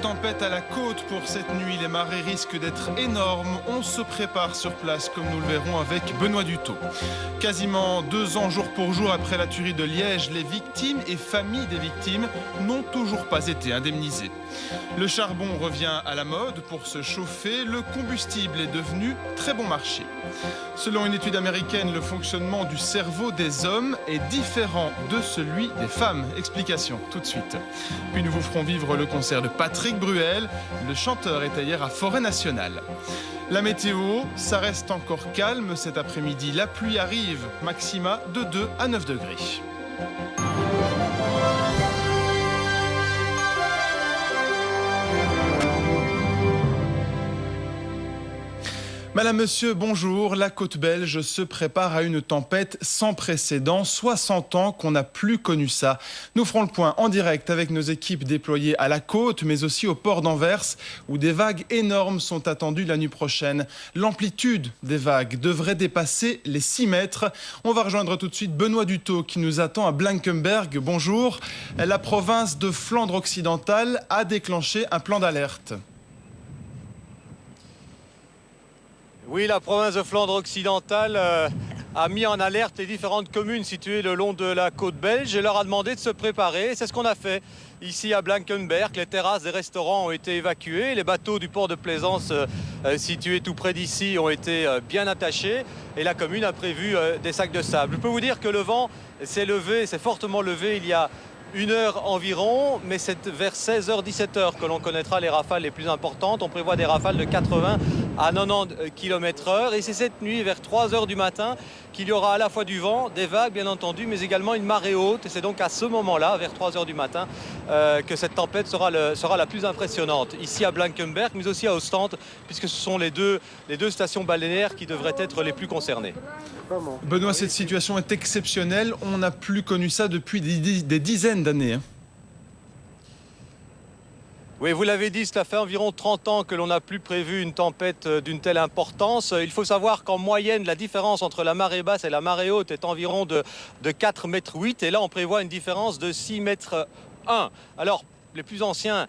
tempête à la côte pour cette nuit. Les marées risquent d'être énormes. On se prépare sur place, comme nous le verrons avec Benoît Dutot. Quasiment 2 ans jour pour jour après la tuerie de Liège, les victimes et familles des victimes n'ont toujours pas été indemnisées. Le charbon revient à la mode pour se chauffer. Le combustible est devenu très bon marché. Selon une étude américaine, le fonctionnement du cerveau des hommes est différent de celui des femmes. Explication tout de suite. Puis nous vous ferons vivre le concert de Patrick Bruel. Le chanteur était hier à Forêt Nationale. La météo, ça reste encore calme cet après-midi. La pluie arrive, maxima de 2 à 9 degrés. Madame, monsieur, bonjour. La côte belge se prépare à une tempête sans précédent. 60 ans qu'on n'a plus connu ça. Nous ferons le point en direct avec nos équipes déployées à la côte, mais aussi au port d'Anvers, où des vagues énormes sont attendues la nuit prochaine. L'amplitude des vagues devrait dépasser les 6 mètres. On va rejoindre tout de suite Benoît Dutot qui nous attend à Blankenberg. Bonjour. La province de Flandre occidentale a déclenché un plan d'alerte. Oui, la province de Flandre occidentale a mis en alerte les différentes communes situées le long de la côte belge et leur a demandé de se préparer. C'est ce qu'on a fait ici à Blankenberg. Les terrasses des restaurants ont été évacuées. Les bateaux du port de plaisance situés tout près d'ici ont été bien attachés. Et la commune a prévu des sacs de sable. Je peux vous dire que le vent s'est levé, s'est fortement levé il y a 1 heure environ, mais c'est vers 16h, 17h que l'on connaîtra les rafales les plus importantes. On prévoit des rafales de 80 à 90 km/h. Et c'est cette nuit, vers 3h du matin, qu'il y aura à la fois du vent, des vagues bien entendu, mais également une marée haute. Et c'est donc à ce moment-là, vers 3h du matin, que cette tempête sera la plus impressionnante. Ici à Blankenberg, mais aussi à Ostende, puisque ce sont les deux stations balnéaires qui devraient être les plus concernées. Benoît, cette situation est exceptionnelle. On n'a plus connu ça depuis des dizaines d'années. Oui, vous l'avez dit, cela fait environ 30 ans que l'on n'a plus prévu une tempête d'une telle importance. Il faut savoir qu'en moyenne, la différence entre la marée basse et la marée haute est environ de 4,8 mètres. Et là, on prévoit une différence de 6,1 mètres. Alors, les plus anciens,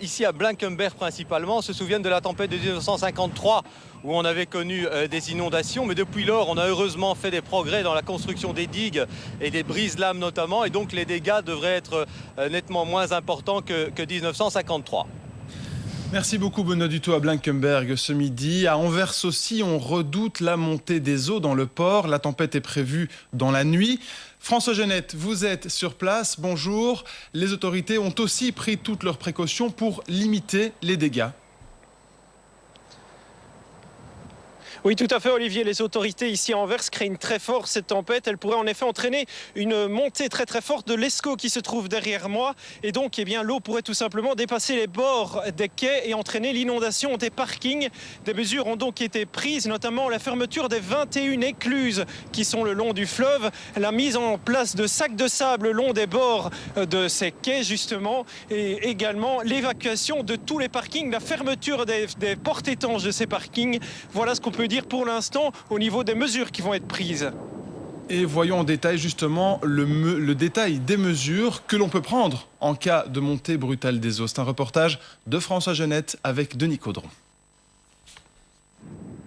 ici à Blankenberg principalement, se souviennent de la tempête de 1953 où on avait connu des inondations. Mais depuis lors, on a heureusement fait des progrès dans la construction des digues et des brise-lames notamment. Et donc les dégâts devraient être nettement moins importants que 1953. Merci beaucoup Benoît Dutot à Blankenberg ce midi. À Anvers aussi, on redoute la montée des eaux dans le port. La tempête est prévue dans la nuit. François Genette, vous êtes sur place. Bonjour. Les autorités ont aussi pris toutes leurs précautions pour limiter les dégâts. Oui, tout à fait, Olivier. Les autorités ici à Anvers craignent très fort cette tempête. Elle pourrait en effet entraîner une montée très très forte de l'Escaut qui se trouve derrière moi. Et donc, l'eau pourrait tout simplement dépasser les bords des quais et entraîner l'inondation des parkings. Des mesures ont donc été prises, notamment la fermeture des 21 écluses qui sont le long du fleuve, la mise en place de sacs de sable le long des bords de ces quais, justement, et également l'évacuation de tous les parkings, la fermeture des portes étanches de ces parkings. Voilà ce qu'on peut dire pour l'instant au niveau des mesures qui vont être prises. Et voyons en détail justement le détail des mesures que l'on peut prendre en cas de montée brutale des eaux. C'est un reportage de François Genette avec Denis Caudron.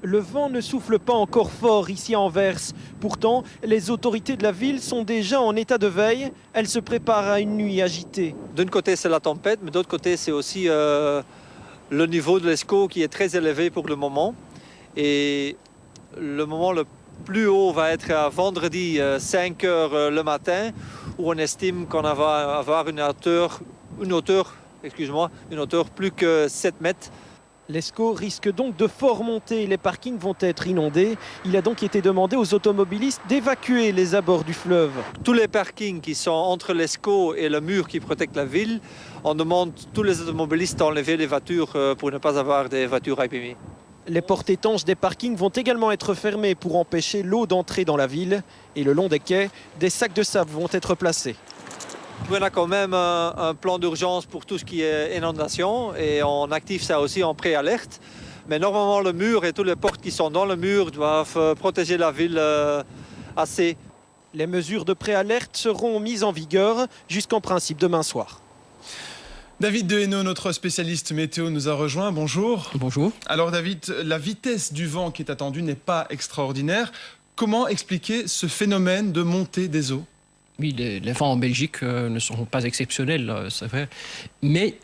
Le vent ne souffle pas encore fort ici à Anvers. Pourtant, les autorités de la ville sont déjà en état de veille. Elles se préparent à une nuit agitée. D'un côté, c'est la tempête, mais d'autre côté, c'est aussi le niveau de l'Escaut qui est très élevé pour le moment. Et le moment le plus haut va être à vendredi 5 h le matin, où on estime qu'on va avoir une hauteur plus que 7 mètres. L'Escaut risque donc de fort monter. Les parkings vont être inondés. Il a donc été demandé aux automobilistes d'évacuer les abords du fleuve. Tous les parkings qui sont entre l'Escaut et le mur qui protège la ville, on demande tous les automobilistes d'enlever les voitures pour ne pas avoir des voitures abîmées. Les portes étanches des parkings vont également être fermées pour empêcher l'eau d'entrer dans la ville. Et le long des quais, des sacs de sable vont être placés. On a quand même un plan d'urgence pour tout ce qui est inondation et on active ça aussi en préalerte. Mais normalement, le mur et toutes les portes qui sont dans le mur doivent protéger la ville assez. Les mesures de préalerte seront mises en vigueur jusqu'en principe demain soir. David Dehaeneau, notre spécialiste météo, nous a rejoint. Bonjour. Bonjour. Alors David, la vitesse du vent qui est attendue n'est pas extraordinaire. Comment expliquer ce phénomène de montée des eaux? Oui, les vents en Belgique ne sont pas exceptionnels, c'est vrai. Mais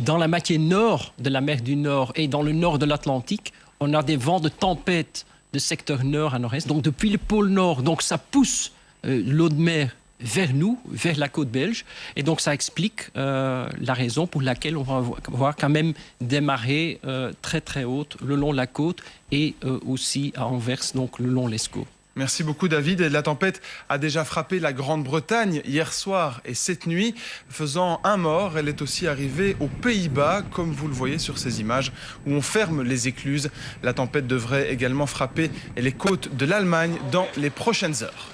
dans la moitié nord de la mer du Nord et dans le nord de l'Atlantique, on a des vents de tempête de secteur nord à nord-est, donc depuis le pôle Nord. Donc ça pousse l'eau de mer vers nous, vers la côte belge. Et donc ça explique la raison pour laquelle on va voir quand même des marées très très hautes le long de la côte et aussi à Anvers, donc le long de l'Escaut. Merci beaucoup David. La tempête a déjà frappé la Grande-Bretagne hier soir et cette nuit, faisant un mort. Elle est aussi arrivée aux Pays-Bas, comme vous le voyez sur ces images où on ferme les écluses. La tempête devrait également frapper les côtes de l'Allemagne dans les prochaines heures.